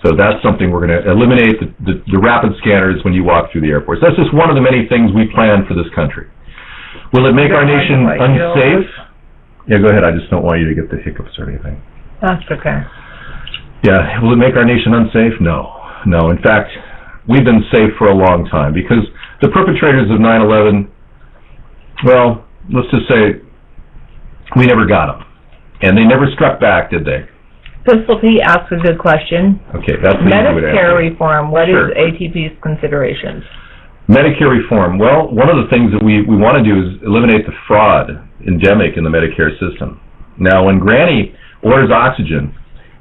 So that's something we're going to eliminate, the rapid scanners when you walk through the airports. That's just one of the many things we plan for this country. Will it make our nation unsafe? Yeah, go ahead. I just don't want you to get the hiccups or anything. That's okay. Yeah, will it make our nation unsafe? No. No. In fact, we've been safe for a long time because the perpetrators of 9/11, well, let's just say we never got them. And they never struck back, did they? Pistol Pete asks a good question. Okay, that's the Medicare reform, what is ATP's considerations? Medicare reform, well, one of the things that we want to do is eliminate the fraud endemic in the Medicare system. Now, when Granny orders oxygen,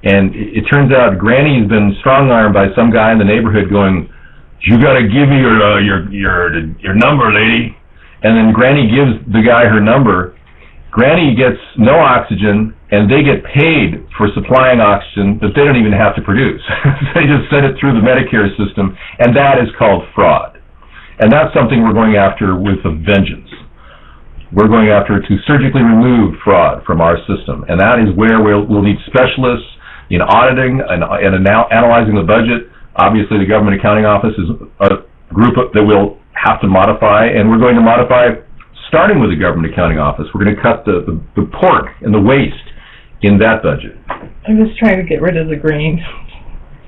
and it turns out Granny's been strong-armed by some guy in the neighborhood going, "You got to give me your number, lady," and then Granny gives the guy her number. Granny gets no oxygen, and they get paid for supplying oxygen that they don't even have to produce. They just send it through the Medicare system, and that is called fraud. And that's something we're going after with a vengeance. We're going after to surgically remove fraud from our system, and that is where we'll need specialists in auditing and analyzing the budget. Obviously, the Government Accounting Office is a group that we'll have to modify, and we're going to modify starting with the Government Accounting Office. We're going to cut the pork and the waste in that budget. I'm just trying to get rid of the green.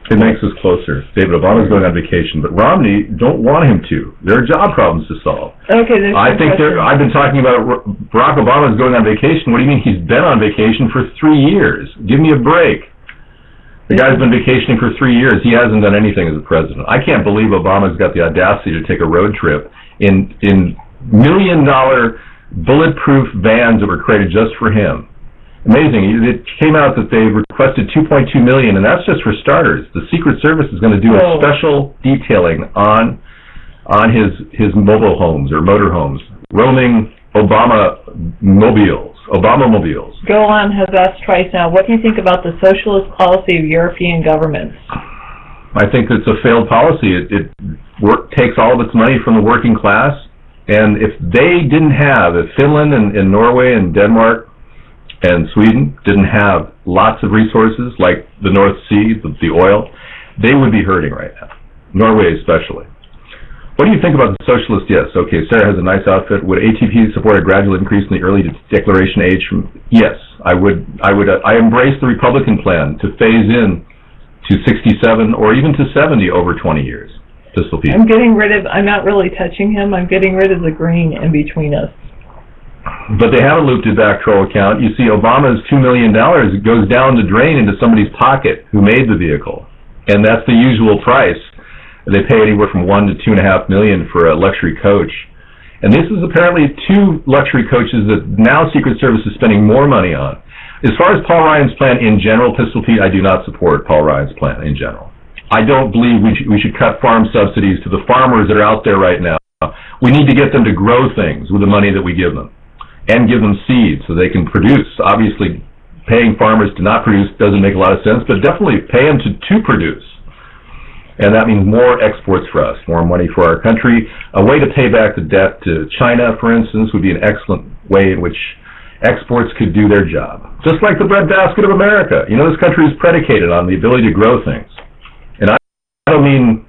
It makes us closer. David Obama's going on vacation, but Romney don't want him to. There are job problems to solve. Okay, I've been talking about Barack Obama's going on vacation. What do you mean he's been on vacation for 3 years? Give me a break. The guy's been vacationing for 3 years. He hasn't done anything as a president. I can't believe Obama's got the audacity to take a road trip in $1 million bulletproof vans that were created just for him. Amazing. It came out that they requested $2.2 million, and that's just for starters. The Secret Service is going to do a special detailing on his mobile homes or motor homes, roaming Obama-mobiles. Go on has asked twice now, what do you think about the socialist policy of European governments? I think it's a failed policy. It takes all of its money from the working class, and if Finland and Norway and Denmark and Sweden didn't have lots of resources like the North Sea, the oil, they would be hurting right now, Norway especially. What do you think about the socialist? Yes, okay, Sarah has a nice outfit. Would ATP support a gradual increase in the early declaration age? Yes, I would. I embrace the Republican plan to phase in to 67 or even to 70 over 20 years. Pistol Pete. I'm not really touching him. I'm getting rid of the green in between us. But they have a loop-to-back troll account. You see, Obama's $2 million goes down the drain into somebody's pocket who made the vehicle. And that's the usual price. They pay anywhere from $1 to $2.5 million for a luxury coach. And this is apparently 2 luxury coaches that now Secret Service is spending more money on. As far as Paul Ryan's plan in general, Pistol Pete, I do not support Paul Ryan's plan in general. I don't believe we should cut farm subsidies to the farmers that are out there right now. We need to get them to grow things with the money that we give them and give them seeds so they can produce. Obviously, paying farmers to not produce doesn't make a lot of sense, but definitely pay them to produce. And that means more exports for us, more money for our country. A way to pay back the debt to China, for instance, would be an excellent way in which exports could do their job. Just like the breadbasket of America. You know, this country is predicated on the ability to grow things. And I don't mean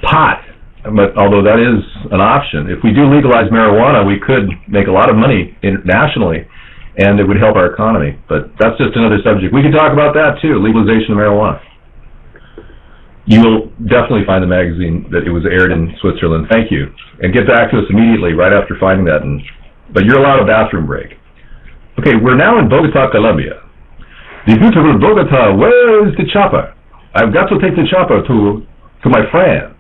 pot, but although that is an option. If we do legalize marijuana, we could make a lot of money nationally, and it would help our economy. But that's just another subject. We could talk about that, too, legalization of marijuana. You'll definitely find the magazine that it was aired in Switzerland. Thank you. And get back to us immediately right after finding that. But you're allowed a bathroom break. Okay, we're now in Bogota, Colombia. The beautiful Bogota, where is the chopper? I've got to take the chopper to my friends.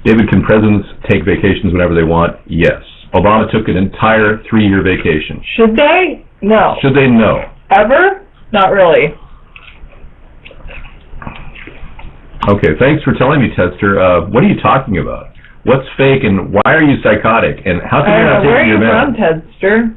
David, can presidents take vacations whenever they want? Yes. Obama took an entire 3-year vacation. Should they? No. Should they? No. Ever? Not really. Okay, thanks for telling me, Tedster. What are you talking about? What's fake, and why are you psychotic? And how come you're not taking your Where are you from, Tedster?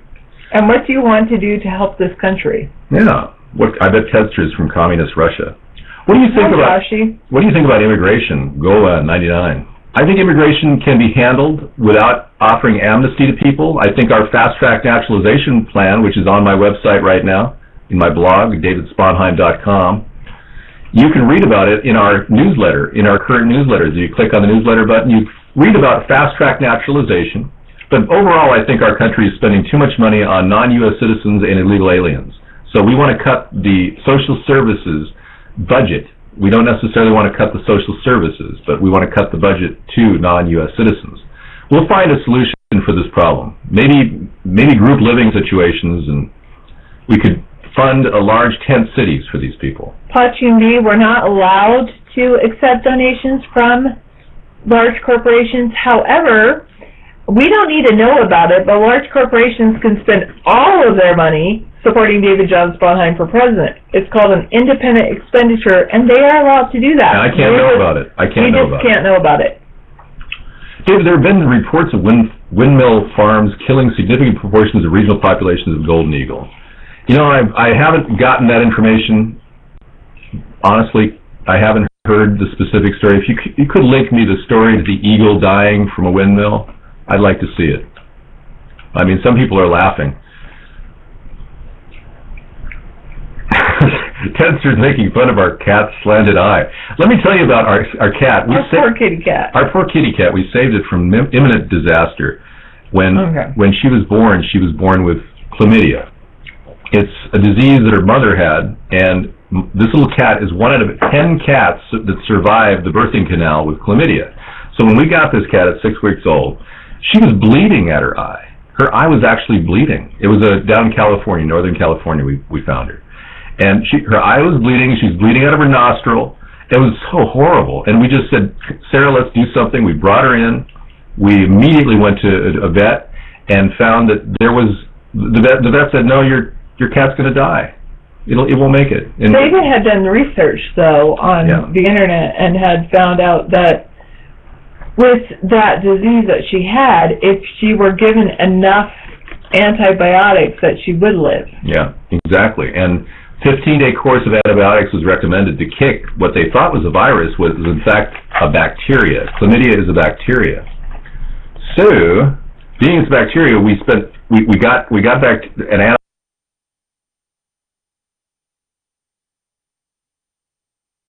And what do you want to do to help this country? Yeah, I bet Tedster is from communist Russia. What do you think about? What do you think about immigration? Goa 99. I think immigration can be handled without offering amnesty to people. I think our fast-track naturalization plan, which is on my website right now, in my blog, davidsponheim.com, You can read about it in our newsletter, in our current newsletters. You click on the newsletter button, you read about fast-track naturalization. But overall, I think our country is spending too much money on non-U.S. citizens and illegal aliens. So we want to cut the social services budget. We don't necessarily want to cut the social services, but we want to cut the budget to non-U.S. citizens. We'll find a solution for this problem. Maybe group living situations, and we could fund a large tent cities for these people. Pachimbi, we're not allowed to accept donations from large corporations. However, we don't need to know about it, but large corporations can spend all of their money supporting David Jon Sponheim for president. It's called an independent expenditure, and they are allowed to do that. And I can't know about it. You just can't know about it. David, there have been reports of windmill farms killing significant proportions of regional populations of golden eagle. You know, I haven't gotten that information. Honestly, I haven't heard the specific story. If you could link me the story to the eagle dying from a windmill, I'd like to see it. I mean, some people are laughing. Tedster's making fun of our cat's slanted eye. Let me tell you about our cat. Our poor kitty cat. Our poor kitty cat. We saved it from imminent disaster. When she was born with chlamydia. It's a disease that her mother had, and this little cat is one out of 10 cats that survived the birthing canal with chlamydia. So when we got this cat at 6 weeks old, she was bleeding at her eye. Her eye was actually bleeding. It was down in California, Northern California, we found her. And her eye was bleeding. She was bleeding out of her nostril. It was so horrible. And we just said, Sarah, let's do something. We brought her in. We immediately went to a vet and found that there was, the vet said, no, your cat's going to die. It won't make it. And David had done research, though, on the internet and had found out that with that disease that she had, if she were given enough antibiotics, that she would live. Yeah, exactly. And 15-day course of antibiotics was recommended to kick what they thought was a virus, was in fact a bacteria. Chlamydia is a bacteria. So, being it's bacteria, we got back an